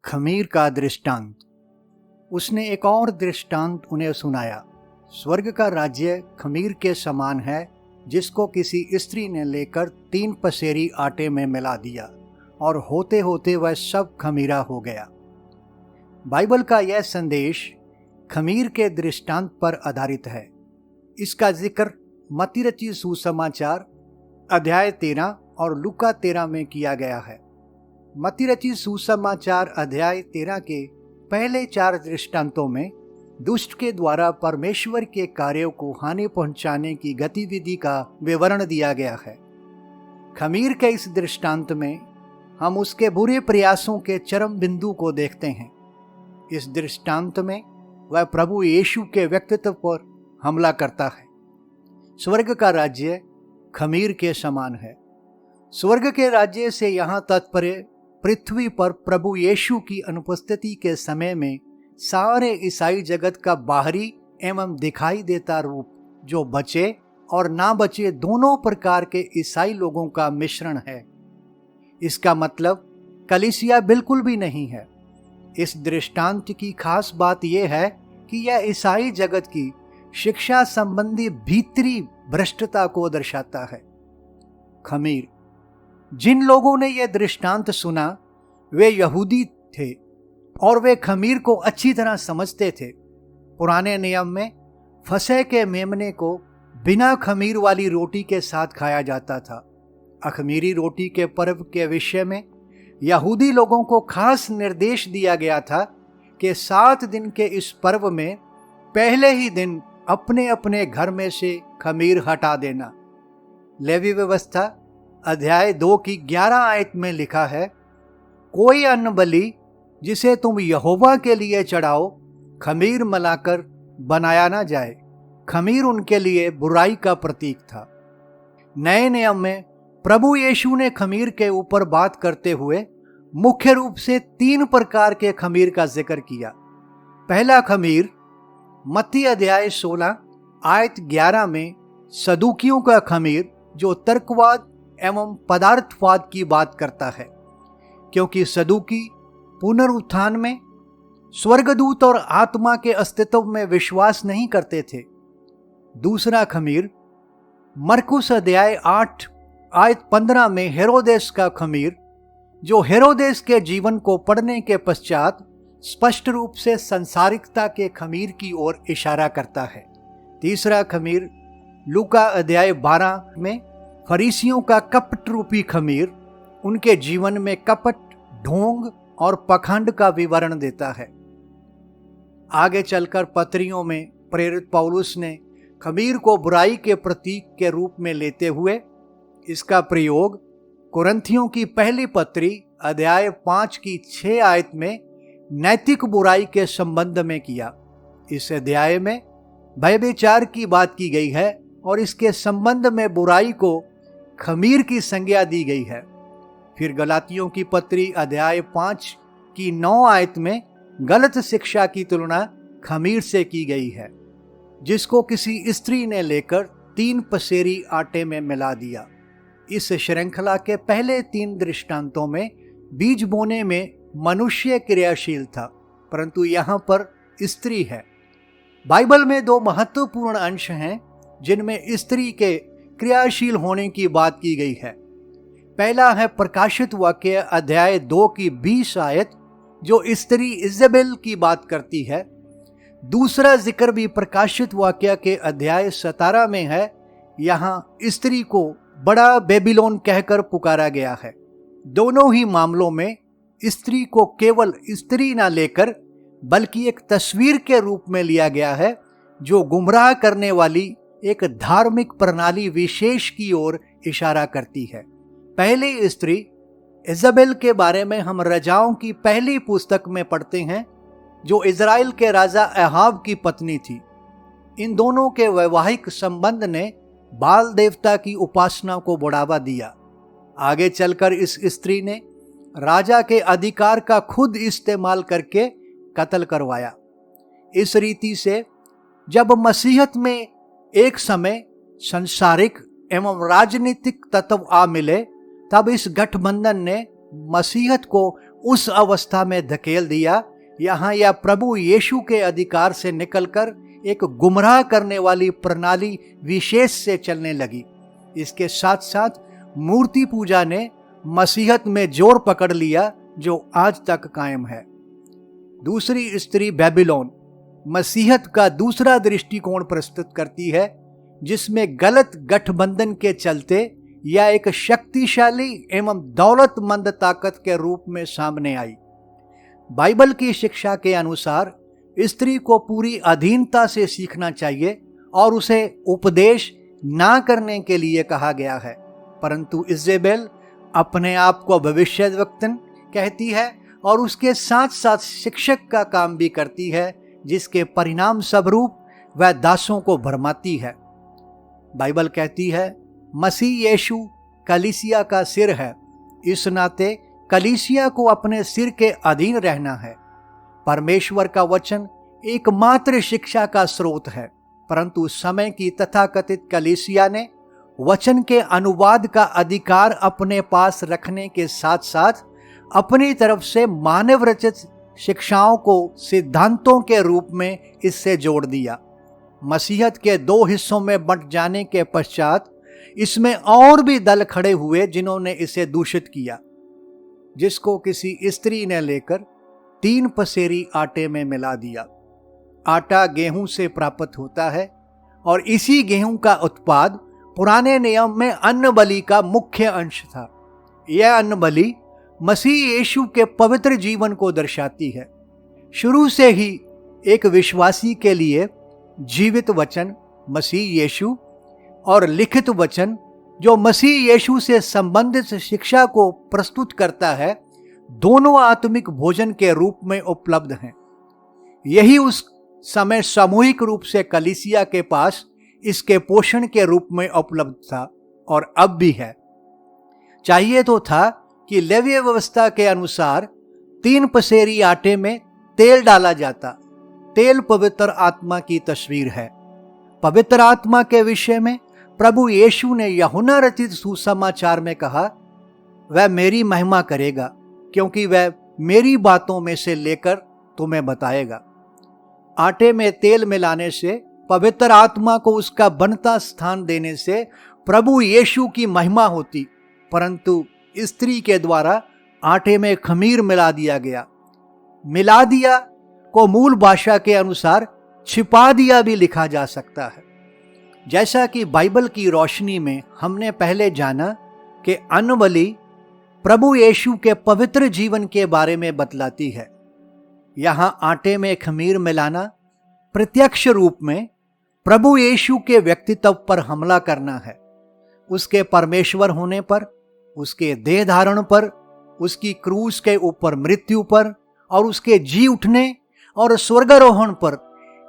खमीर का दृष्टांत। उसने एक और दृष्टांत उन्हें सुनाया। स्वर्ग का राज्य खमीर के समान है, जिसको किसी स्त्री ने लेकर 3 पसेरी आटे में मिला दिया और होते होते वह सब खमीरा हो गया। बाइबल का यह संदेश खमीर के दृष्टांत पर आधारित है। इसका जिक्र मत्ती रचित सुसमाचार अध्याय 13 और लूका 13 में किया गया है। मत्ती रचित सुसमाचार अध्याय 13 के पहले 4 दृष्टांतों में दुष्ट के द्वारा परमेश्वर के कार्यों को हानि पहुंचाने की गतिविधि का विवरण दिया गया है। खमीर के इस दृष्टांत में हम उसके बुरे प्रयासों के चरम बिंदु को देखते हैं। इस दृष्टांत में वह प्रभु यीशु के व्यक्तित्व पर हमला करता है। स्वर्ग का राज्य खमीर के समान है। स्वर्ग के राज्य से यहाँ तात्पर्य पृथ्वी पर प्रभु यीशु की अनुपस्थिति के समय में सारे ईसाई जगत का बाहरी एवं दिखाई देता रूप, जो बचे और ना बचे दोनों प्रकार के ईसाई लोगों का मिश्रण है। इसका मतलब कलीसिया बिल्कुल भी नहीं है। इस दृष्टांत की खास बात यह है कि यह ईसाई जगत की शिक्षा संबंधी भीतरी भ्रष्टता को दर्शाता है। खमीर। जिन लोगों ने यह दृष्टांत सुना वे यहूदी थे और वे खमीर को अच्छी तरह समझते थे। पुराने नियम में फसह के मेमने को बिना खमीर वाली रोटी के साथ खाया जाता था। अखमीरी रोटी के पर्व के विषय में यहूदी लोगों को खास निर्देश दिया गया था कि 7 दिन के इस पर्व में पहले ही दिन अपने अपने घर में से खमीर हटा देना। लेवी व्यवस्था अध्याय 2 की 11 आयत में लिखा है, कोई अन्न बलि जिसे तुम यहोवा के लिए चढ़ाओ खमीर मिलाकर बनाया ना जाए। खमीर उनके लिए बुराई का प्रतीक था। नए नियम में प्रभु यीशु ने खमीर के ऊपर बात करते हुए मुख्य रूप से 3 प्रकार के खमीर का जिक्र किया। पहला खमीर मत्ती अध्याय 16 आयत 11 में सदूकियों का खमीर, जो तर्कवाद एवं पदार्थवाद की बात करता है, क्योंकि सदूकी पुनरुत्थान में स्वर्गदूत और आत्मा के अस्तित्व में विश्वास नहीं करते थे। दूसरा खमीर मरकुस अध्याय 8 आयत 15 में हेरोदेस का खमीर, जो हेरोदेस के जीवन को पढ़ने के पश्चात स्पष्ट रूप से संसारिकता के खमीर की ओर इशारा करता है। तीसरा खमीर लूका अध्याय 12 में फरीसियों का कपट रूपी खमीर, उनके जीवन में कपट, ढोंग और पखंड का विवरण देता है। आगे चलकर पत्रियों में प्रेरित पौलुस ने खमीर को बुराई के प्रतीक के रूप में लेते हुए इसका प्रयोग कुरिन्थियों की पहली पत्री अध्याय 5 की 6 आयत में नैतिक बुराई के संबंध में किया। इस अध्याय में व्यभिचार की बात की गई है और इसके संबंध में बुराई को खमीर की संज्ञा दी गई है। फिर गलातियों की पत्री अध्याय 5 की 9 आयत में गलत शिक्षा की तुलना खमीर से की गई है, जिसको किसी स्त्री ने लेकर 3 पसेरी आटे में मिला दिया। इस श्रृंखला के पहले 3 दृष्टांतों में बीज बोने में मनुष्य क्रियाशील था, परंतु यहाँ पर स्त्री है। बाइबल में 2 महत्वपूर्ण अंश हैं जिनमें स्त्री के क्रियाशील होने की बात की गई है। पहला है प्रकाशित वाक्य अध्याय 2 की 20 आयत, जो स्त्री इजेबेल की बात करती है। दूसरा जिक्र भी प्रकाशित वाक्य के अध्याय 17 में है। यहाँ स्त्री को बड़ा बेबीलोन कहकर पुकारा गया है। दोनों ही मामलों में स्त्री को केवल स्त्री ना लेकर बल्कि एक तस्वीर के रूप में लिया गया है, जो गुमराह करने वाली एक धार्मिक प्रणाली विशेष की ओर इशारा करती है। पहली स्त्री इजेबेल के बारे में हम रजाओं की पहली पुस्तक में पढ़ते हैं, जो इजराइल के राजा अहाब की पत्नी थी। इन दोनों के वैवाहिक संबंध ने बाल देवता की उपासना को बढ़ावा दिया। आगे चलकर इस स्त्री ने राजा के अधिकार का खुद इस्तेमाल करके कत्ल करवाया। इस रीति से जब मसीहत में एक समय सांसारिक एवं राजनीतिक तत्व आ मिले, तब इस गठबंधन ने मसीहत को उस अवस्था में धकेल दिया यहाँ यह प्रभु यीशु के अधिकार से निकलकर एक गुमराह करने वाली प्रणाली विशेष से चलने लगी। इसके साथ साथ मूर्ति पूजा ने मसीहत में जोर पकड़ लिया, जो आज तक कायम है। दूसरी स्त्री बेबीलोन मसीहत का दूसरा दृष्टिकोण प्रस्तुत करती है, जिसमें गलत गठबंधन के चलते यह एक शक्तिशाली एवं दौलतमंद ताकत के रूप में सामने आई। बाइबल की शिक्षा के अनुसार स्त्री को पूरी अधीनता से सीखना चाहिए और उसे उपदेश ना करने के लिए कहा गया है, परंतु इजेबेल अपने आप को भविष्यवक्ता कहती है और उसके साथ साथ शिक्षक का काम भी करती है, जिसके परिणाम स्वरूप वह दासों को भरमाती है। बाइबल कहती है मसीह यीशु कलीसिया का सिर है, इस नाते कलीसिया को अपने सिर के अधीन रहना है। परमेश्वर का वचन एकमात्र शिक्षा का स्रोत है, परंतु समय की तथाकथित कलीसिया ने वचन के अनुवाद का अधिकार अपने पास रखने के साथ साथ अपनी तरफ से मानव रचित शिक्षाओं को सिद्धांतों के रूप में इससे जोड़ दिया। मसीहत के दो हिस्सों में बंट जाने के पश्चात इसमें और भी दल खड़े हुए जिन्होंने इसे दूषित किया, जिसको किसी स्त्री ने लेकर 3 पसेरी आटे में मिला दिया। आटा गेहूं से प्राप्त होता है और इसी गेहूं का उत्पाद पुराने नियम में अन्न बलि का मुख्य अंश था। यह अन्न बलि मसीह यीशु के पवित्र जीवन को दर्शाती है। शुरू से ही एक विश्वासी के लिए जीवित वचन मसीह यीशु और लिखित वचन जो मसीह यीशु से संबंधित शिक्षा को प्रस्तुत करता है, दोनों आत्मिक भोजन के रूप में उपलब्ध हैं। यही उस समय सामूहिक रूप से कलीसिया के पास इसके पोषण के रूप में उपलब्ध था और अब भी है। चाहिए तो था कि लेवीय व्यवस्था के अनुसार 3 पसेरी आटे में तेल डाला जाता। तेल पवित्र आत्मा की तस्वीर है। पवित्र आत्मा के विषय में प्रभु यीशु ने यूहन्ना रचित सुसमाचार में कहा, वह मेरी महिमा करेगा क्योंकि वह मेरी बातों में से लेकर तुम्हें बताएगा। आटे में तेल मिलाने से, पवित्र आत्मा को उसका बनता स्थान देने से प्रभु यीशु की महिमा होती, परंतु स्त्री के द्वारा आटे में खमीर मिला दिया गया। मिला दिया को मूल भाषा के अनुसार छिपा दिया भी लिखा जा सकता है। जैसा कि बाइबल की रोशनी में हमने पहले जाना कि अन्न बलि प्रभु यीशु के पवित्र जीवन के बारे में बतलाती है। यहां आटे में खमीर मिलाना प्रत्यक्ष रूप में प्रभु यीशु के व्यक्तित्व पर हमला करना है। उसके परमेश्वर होने पर, उसके देह धारण पर, उसकी क्रूस के ऊपर मृत्यु पर और उसके जी उठने और स्वर्गारोहण पर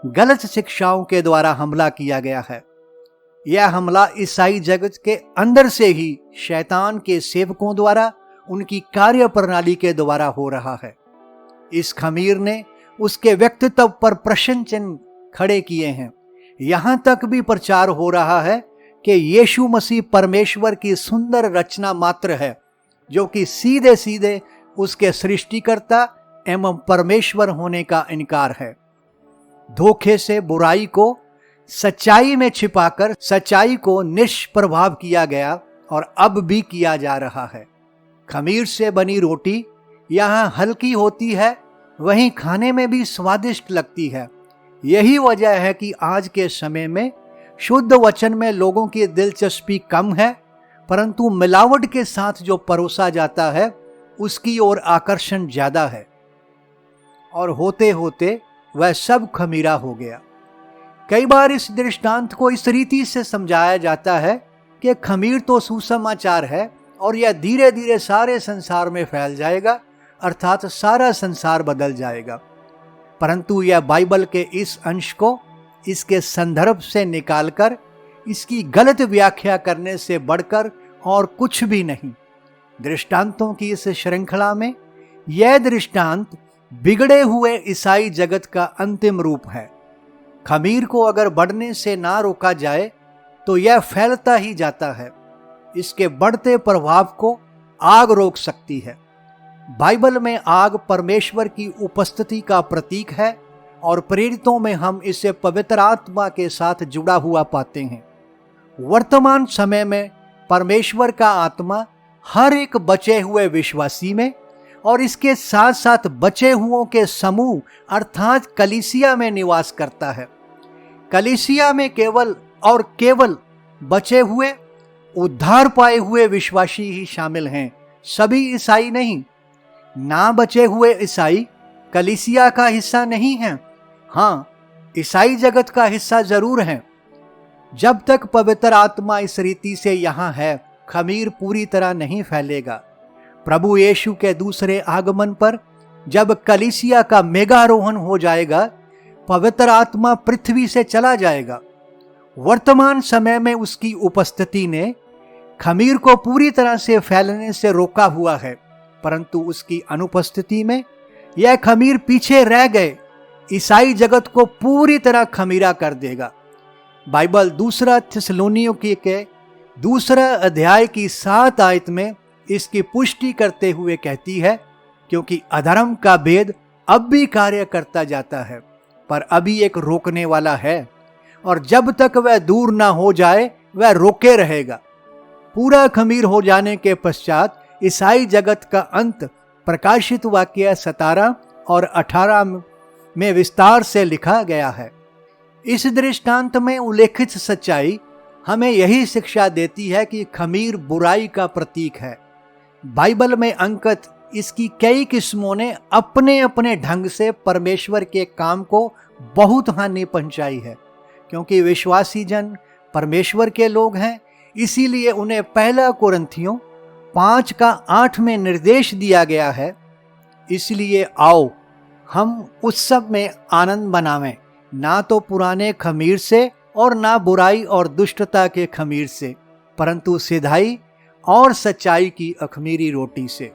गलत शिक्षाओं के द्वारा हमला किया गया है। यह हमला ईसाई जगत के अंदर से ही शैतान के सेवकों द्वारा उनकी कार्य प्रणाली के द्वारा हो रहा है। इस खमीर ने उसके व्यक्तित्व पर प्रश्न चिन्ह खड़े किए हैं। यहां तक भी प्रचार हो रहा है कि यीशु मसीह परमेश्वर की सुंदर रचना मात्र है, जो कि सीधे सीधे उसके सृष्टिकर्ता एवं परमेश्वर होने का इनकार है। धोखे से बुराई को सच्चाई में छिपाकर सच्चाई को निष्प्रभाव किया गया और अब भी किया जा रहा है। खमीर से बनी रोटी यहाँ हल्की होती है, वहीं खाने में भी स्वादिष्ट लगती है। यही वजह है कि आज के समय में शुद्ध वचन में लोगों की दिलचस्पी कम है, परंतु मिलावट के साथ जो परोसा जाता है उसकी ओर आकर्षण ज्यादा है। और होते होते वह सब खमीरा हो गया। कई बार इस दृष्टांत को इस रीति से समझाया जाता है कि खमीर तो सुसमाचार है और यह धीरे धीरे सारे संसार में फैल जाएगा, अर्थात सारा संसार बदल जाएगा। परंतु यह बाइबल के इस अंश को इसके संदर्भ से निकालकर इसकी गलत व्याख्या करने से बढ़कर और कुछ भी नहीं। दृष्टांतों की इस श्रृंखला में यह दृष्टांत बिगड़े हुए ईसाई जगत का अंतिम रूप है। खमीर को अगर बढ़ने से ना रोका जाए तो यह फैलता ही जाता है। इसके बढ़ते प्रभाव को आग रोक सकती है। बाइबल में आग परमेश्वर की उपस्थिति का प्रतीक है और प्रेरितों में हम इसे पवित्र आत्मा के साथ जुड़ा हुआ पाते हैं। वर्तमान समय में परमेश्वर का आत्मा हर एक बचे हुए विश्वासी में और इसके साथ साथ बचे हुओं के समूह अर्थात कलीसिया में निवास करता है। कलीसिया में केवल और केवल बचे हुए उद्धार पाए हुए विश्वासी ही शामिल हैं, सभी ईसाई नहीं। ना बचे हुए ईसाई कलीसिया का हिस्सा नहीं हैं। हाँ, ईसाई जगत का हिस्सा जरूर हैं। जब तक पवित्र आत्मा इस रीति से यहाँ है, खमीर पूरी तरह नहीं फैलेगा। प्रभु यीशु के दूसरे आगमन पर जब कलीसिया का मेघारोहण हो जाएगा, पवित्र आत्मा पृथ्वी से चला जाएगा। वर्तमान समय में उसकी उपस्थिति ने खमीर को पूरी तरह से फैलने से रोका हुआ है, परंतु उसकी अनुपस्थिति में यह खमीर पीछे रह गए ईसाई जगत को पूरी तरह खमीरा कर देगा। बाइबल दूसरा थिस्सलुनीकियों के दूसरा अध्याय की 7 आयत में इसकी पुष्टि करते हुए कहती है, क्योंकि अधर्म का भेद अब भी कार्य करता जाता है, पर अभी एक रोकने वाला है और जब तक वह दूर ना हो जाए वह रोके रहेगा। पूरा खमीर हो जाने के पश्चात ईसाई जगत का अंत प्रकाशित वाक्य 17 और 18 में विस्तार से लिखा गया है। इस दृष्टांत में उल्लेखित सच्चाई हमें यही शिक्षा देती है कि खमीर बुराई का प्रतीक है। बाइबल में अंकित इसकी कई किस्मों ने अपने अपने ढंग से परमेश्वर के काम को बहुत हानि पहुंचाई है। क्योंकि विश्वासी जन परमेश्वर के लोग हैं, इसीलिए उन्हें पहला कुरिन्थियों 5:8 में निर्देश दिया गया है, इसलिए आओ हम उत्सव में आनंद मनावें, ना तो पुराने खमीर से और ना बुराई और दुष्टता के खमीर से, परंतु सिधाई और सच्चाई की अखमीरी रोटी से।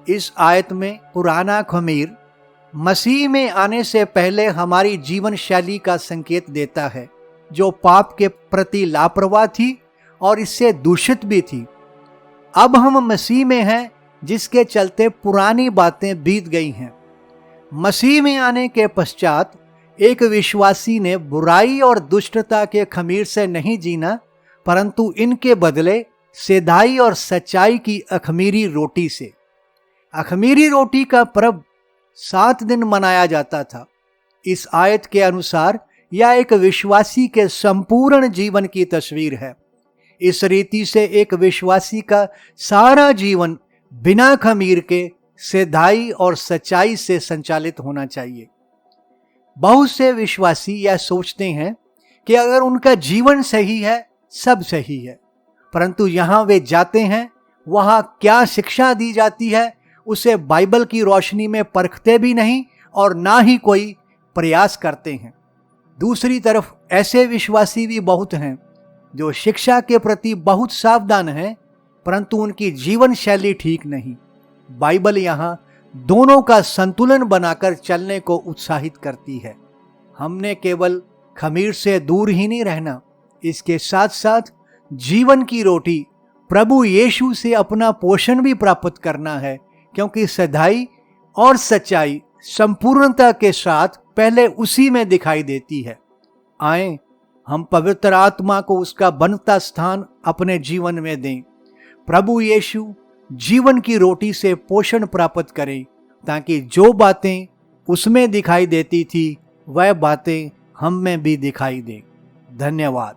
इस आयत में पुराना खमीर मसीह में आने से पहले हमारी जीवन शैली का संकेत देता है, जो पाप के प्रति लापरवाह थी और इससे दूषित भी थी। अब हम मसीह में हैं, जिसके चलते पुरानी बातें बीत गई हैं। मसीह में आने के पश्चात एक विश्वासी ने बुराई और दुष्टता के खमीर से नहीं जीना, परंतु इनके बदले सिधाई और सच्चाई की अखमीरी रोटी से। अखमीरी रोटी का पर्व 7 दिन मनाया जाता था। इस आयत के अनुसार यह एक विश्वासी के संपूर्ण जीवन की तस्वीर है। इस रीति से एक विश्वासी का सारा जीवन बिना खमीर के सिधाई और सच्चाई से संचालित होना चाहिए। बहुत से विश्वासी यह सोचते हैं कि अगर उनका जीवन सही है, सब सही है, परंतु यहाँ वे जाते हैं, वहाँ क्या शिक्षा दी जाती है उसे बाइबल की रोशनी में परखते भी नहीं और ना ही कोई प्रयास करते हैं। दूसरी तरफ ऐसे विश्वासी भी बहुत हैं जो शिक्षा के प्रति बहुत सावधान हैं, परंतु उनकी जीवन शैली ठीक नहीं। बाइबल यहाँ दोनों का संतुलन बनाकर चलने को उत्साहित करती है। हमने केवल खमीर से दूर ही नहीं रहना, इसके साथ साथ जीवन की रोटी प्रभु यीशु से अपना पोषण भी प्राप्त करना है, क्योंकि सच्चाई और सच्चाई संपूर्णता के साथ पहले उसी में दिखाई देती है। आए हम पवित्र आत्मा को उसका बनता स्थान अपने जीवन में दें। प्रभु यीशु जीवन की रोटी से पोषण प्राप्त करें, ताकि जो बातें उसमें दिखाई देती थी वह बातें हम में भी दिखाई दें। धन्यवाद।